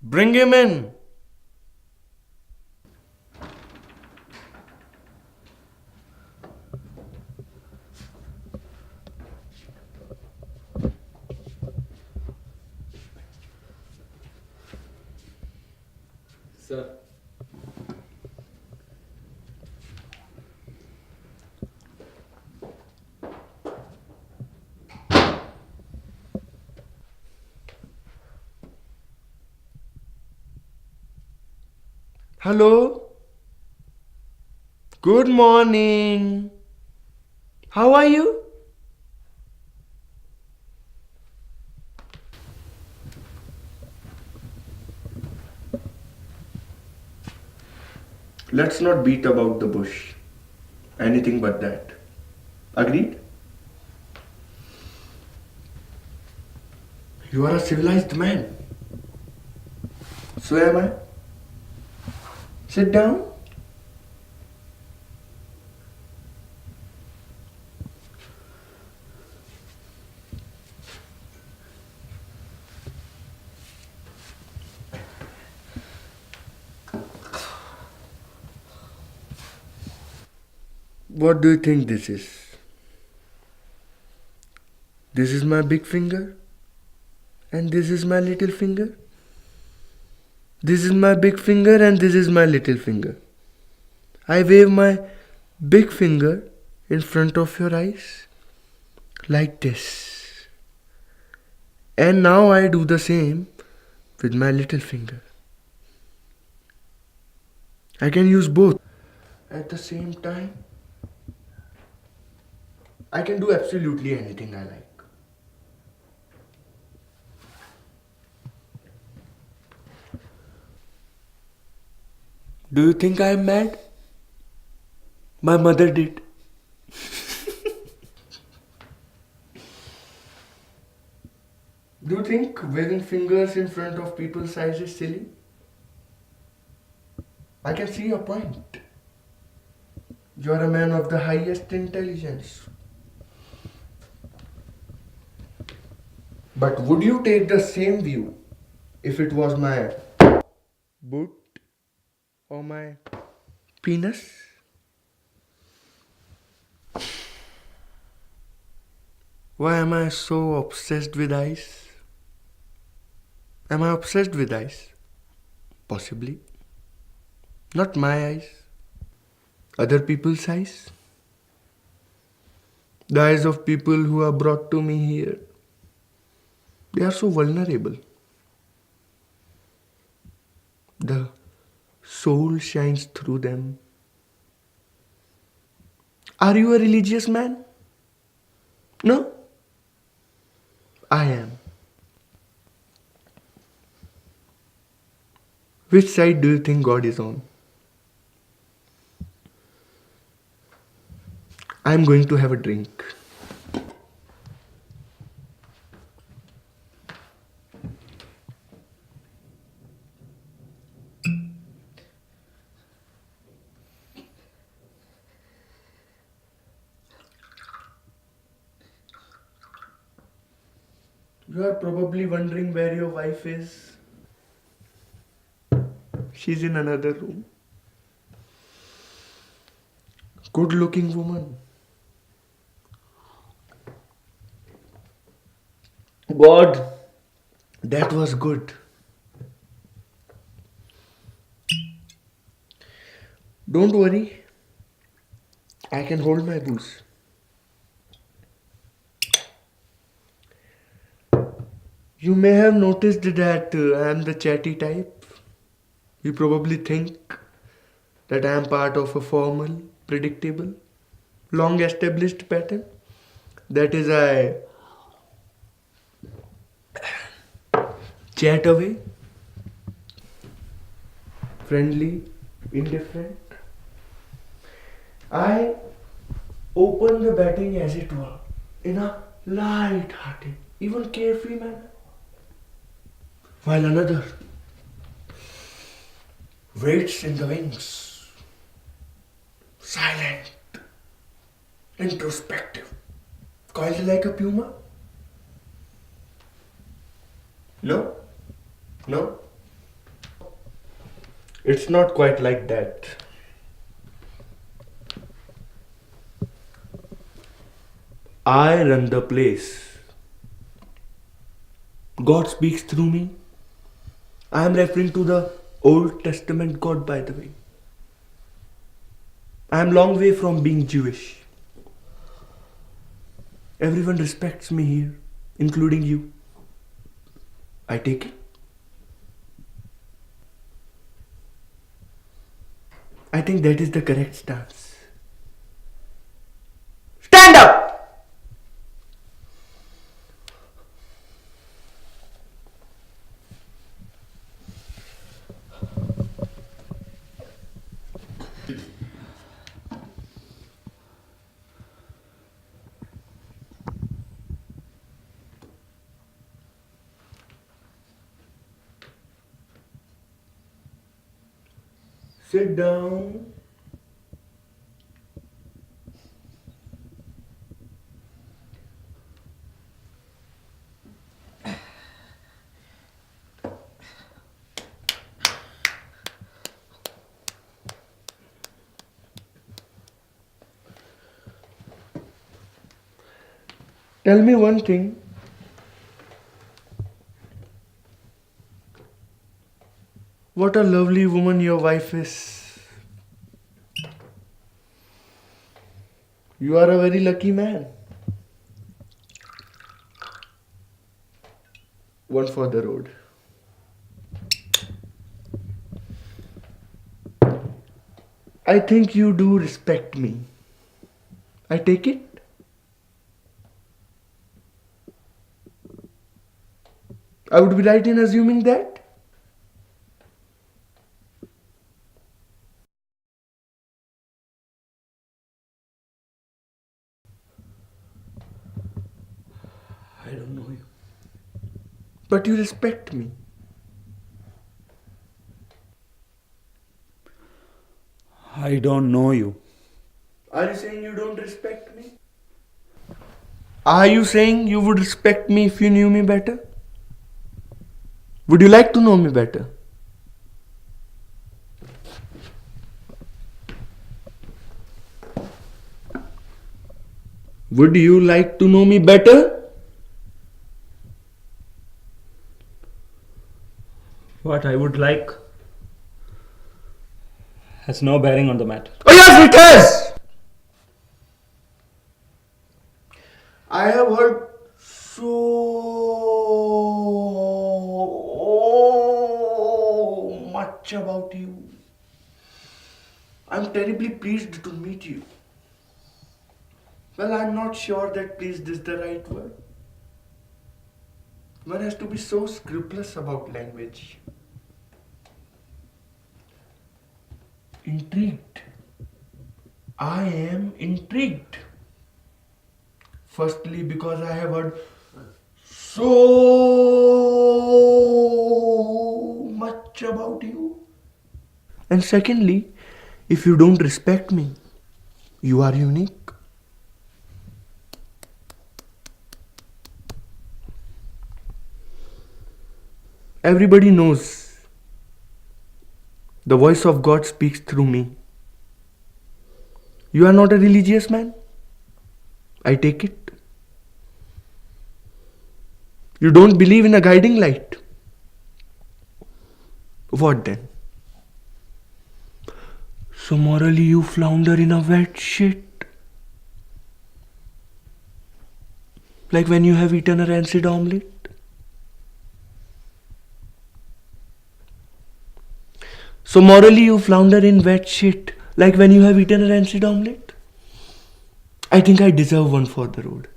Bring him in. Sir. Hello. Good morning. How are you? Let's not beat about the bush. Anything but that. Agreed? You are a civilized man. So am I. Sit down. What do you think this is? This is my big finger. And this is my little finger. This is my big finger and this is my little finger. I wave my big finger in front of your eyes like this. And now I do the same with my little finger. I can use both at the same time. I can do absolutely anything I like. Do you think I am mad? My mother did. Do you think waving fingers in front of people's eyes is silly? I can see your point. You are a man of the highest intelligence. But would you take the same view if it was my boot or my penis? Why am I so obsessed with eyes? Am I obsessed with eyes? Possibly. Not my eyes. Other people's eyes. The eyes of people who are brought to me here. They are so vulnerable. The soul shines through them. Are you a religious man? No? I am. Which side do you think God is on? I am going to have a drink. You are probably wondering where your wife is. She's in another room. Good looking woman. God, that was good. Don't worry. I can hold my booze. You may have noticed that I am the chatty type. You probably think that I am part of a formal, predictable, long established pattern. That is, I chat away, friendly, indifferent. I open the batting as it were, in a light-hearted, even carefree manner. While another waits in the wings, silent, introspective, coiled like a puma. No? No? It's not quite like that. I run the place. God speaks through me. I am referring to the Old Testament God, by the way. I am long way from being Jewish. Everyone respects me here, including you. I take it. I think that is the correct stance. Stand up! Sit down. Tell me one thing. What a lovely woman your wife is. You are a very lucky man. One for the road. I think you do respect me. I take it. I would be right in assuming that. I don't know you. But you respect me. I don't know you. Are you saying you don't respect me? Are you saying you would respect me if you knew me better? Would you like to know me better? Would you like to know me better? What I would like has no bearing on the matter. Oh yes, it has! I have heard so much about you. I'm terribly pleased to meet you. Well, I'm not sure that pleased is the right word. One has to be so scrupulous about language. Intrigued. I am intrigued. Firstly, because I have heard so much about you. And secondly, if you don't respect me, you are unique. Everybody knows the voice of God speaks through me. You are not a religious man. I take it. You don't believe in a guiding light. What then? So morally you flounder in a wet shit. Like when you have eaten a rancid omelette. So morally you flounder in wet shit. Like when you have eaten a rancid omelette. I think I deserve one for the road.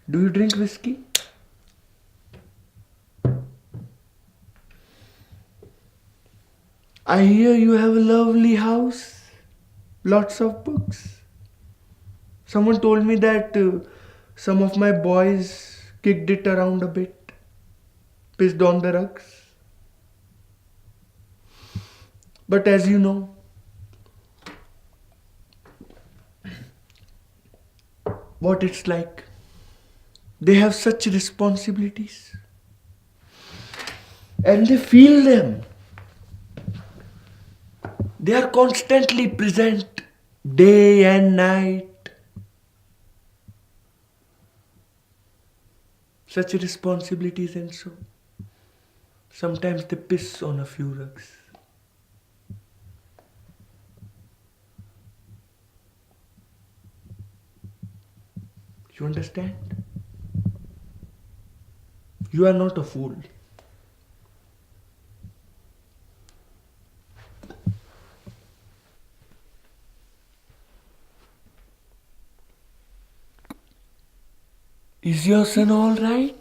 Do you drink whiskey? I hear you have a lovely house, lots of books. Someone told me that some of my boys kicked it around a bit, pissed on the rugs. But as you know, what it's like. They have such responsibilities. And they feel them. They are constantly present, day and night. Such responsibilities, and so sometimes they piss on a few rugs. You understand? You are not a fool. Is your son all right?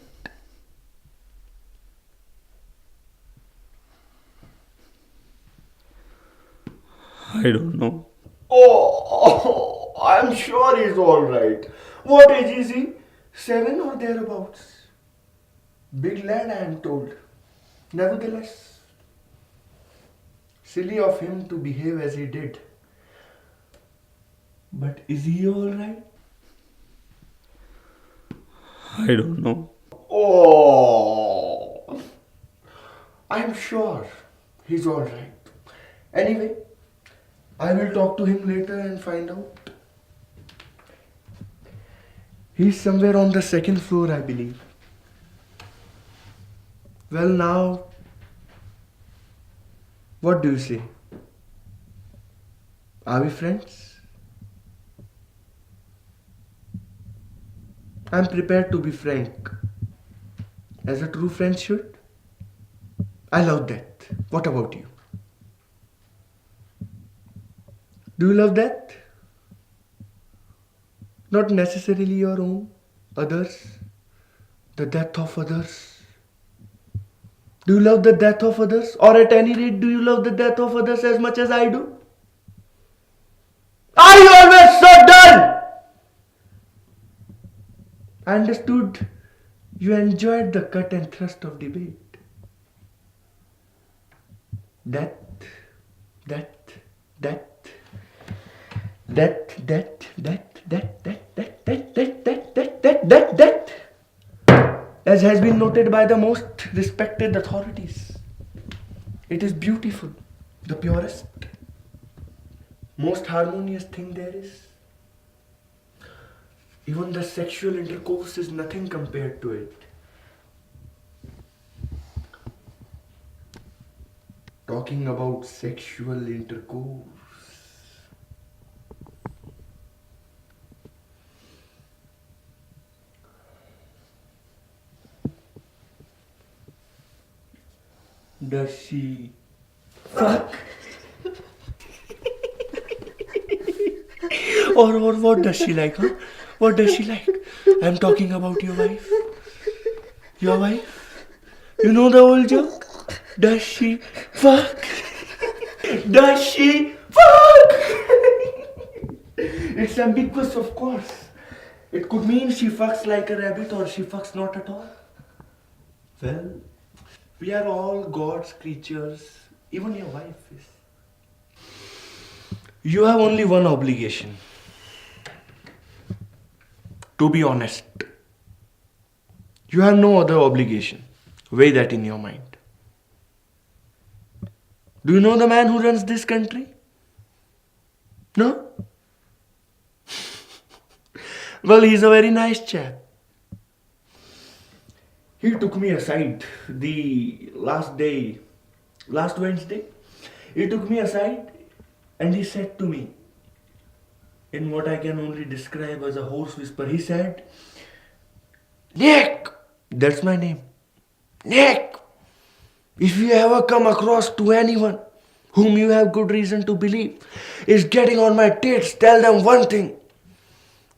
I don't know. Oh, I'm sure he's all right. What age is he? 7 or thereabouts. Big lad, I am told. Nevertheless, silly of him to behave as he did. But is he all right? I don't know. Oh, I'm sure he's all right. Anyway, I will talk to him later and find out. He's somewhere on the second floor, I believe. Well, now, what do you say? Are we friends? I'm prepared to be frank, as a true friend should. I love that. What about you? Do you love that? Not necessarily your own, others, the death of others. Do you love the death of others? Or at any rate, do you love the death of others as much as I do? Are you always so dull? I understood you enjoyed the cut and thrust of debate. That, that, that, that, that, that, that, that, that, that, that, that, that, that, that, as has been noted by the most respected authorities. It is beautiful, the purest, most harmonious thing there is. Even the sexual intercourse is nothing compared to it. Talking about sexual intercourse. Does she fuck? or what does she like, huh? What does she like? I'm talking about your wife. Your wife? You know the old joke? Does she fuck? Does she fuck? It's ambiguous, of course. It could mean she fucks like a rabbit or she fucks not at all. Well, we are all God's creatures. Even your wife is. You have only one obligation. To be honest. You have no other obligation. Weigh that in your mind. Do you know the man who runs this country? No? Well, he's a very nice chap. He took me aside the last Wednesday. He took me aside and he said to me, in what I can only describe as a hoarse whisper, he said, Nick! That's my name. Nick! If you ever come across to anyone whom you have good reason to believe is getting on my tits, tell them one thing.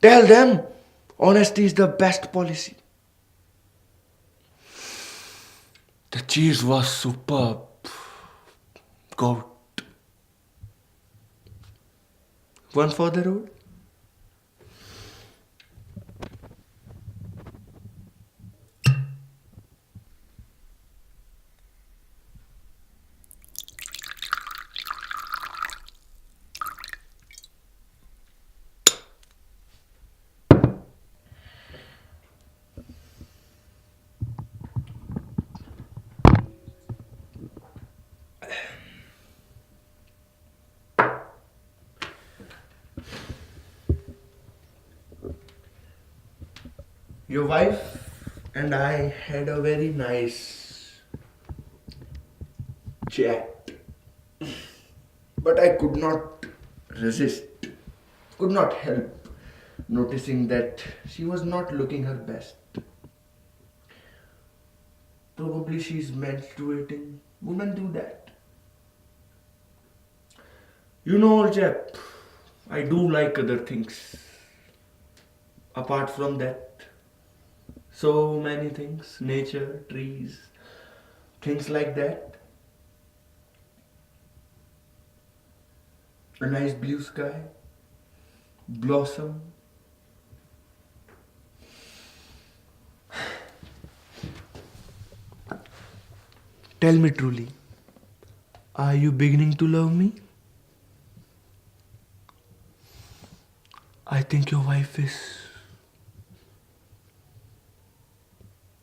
Tell them honesty is the best policy. The cheese was superb. Goat. One for the road? Your wife and I had a very nice chat, but I could not resist, could not help noticing that she was not looking her best. Probably she's menstruating. Women do that. You know, old chap, I do like other things. Apart from that, so many things, nature, trees, things like that. A nice blue sky, blossom. Tell me truly, are you beginning to love me? I think your wife is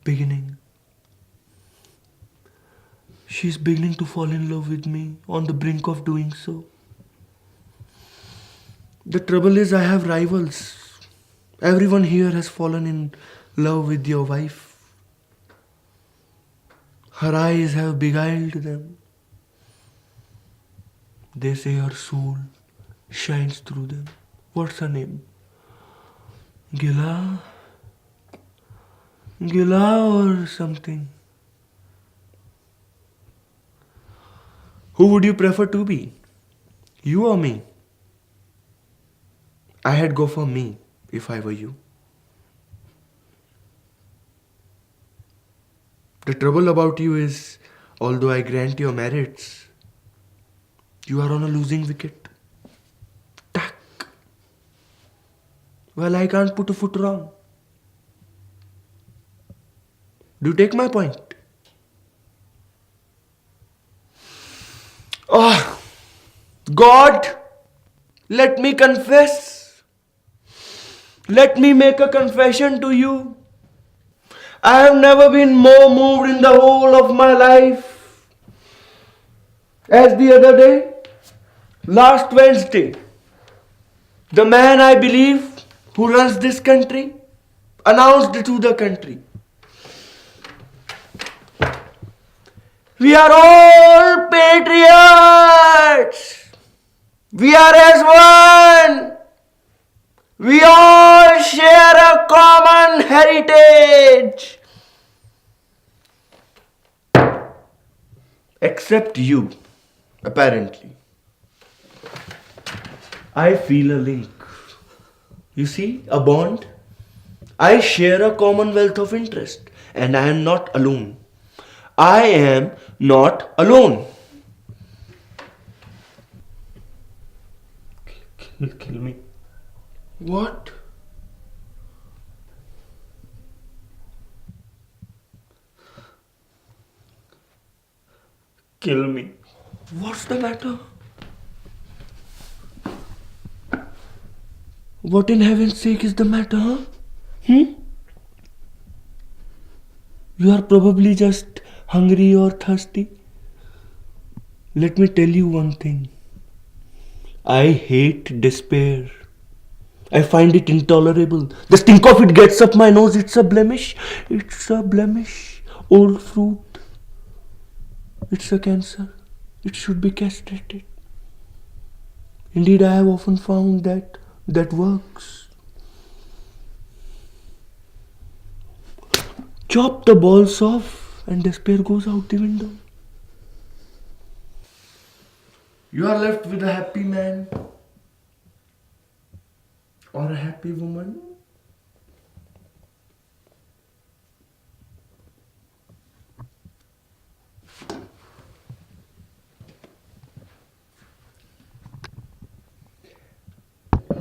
beginning. She's beginning to fall in love with me, on the brink of doing so. The trouble is, I have rivals. Everyone here has fallen in love with your wife. Her eyes have beguiled them. They say her soul shines through them. What's her name? Gila? Gila or something? Who would you prefer to be? You or me? I had go for me if I were you. The trouble about you is, although I grant your merits, you are on a losing wicket. Tack. Well, I can't put a foot wrong. Do you take my point? Oh, God, let me confess. Let me make a confession to you. I have never been more moved in the whole of my life as the other day, last Wednesday. The man I believe who runs this country announced to the country, we are all patriots. We are as one. We all share a common heritage. Except you, apparently. I feel a link. You see, a bond. I share a commonwealth of interest, and I am not alone. I am not alone. Kill me. What? Kill me. What's the matter? What in heaven's sake is the matter, huh? You are probably just hungry or thirsty. Let me tell you one thing. I hate despair. I find it intolerable. The stink of it gets up my nose. It's a blemish. It's a blemish. Old fruit. It's a cancer. It should be castrated. Indeed, I have often found that works. Chop the balls off and despair goes out the window. You are left with a happy man or a happy woman.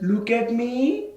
Look at me.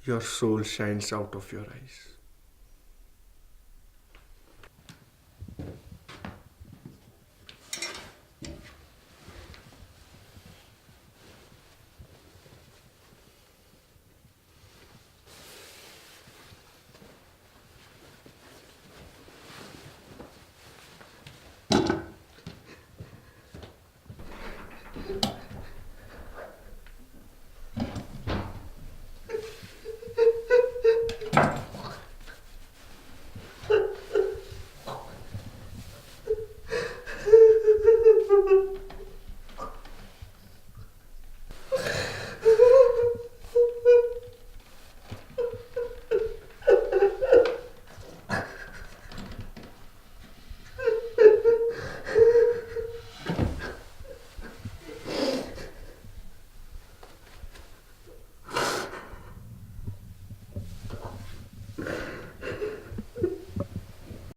your soul shines out of your eyes.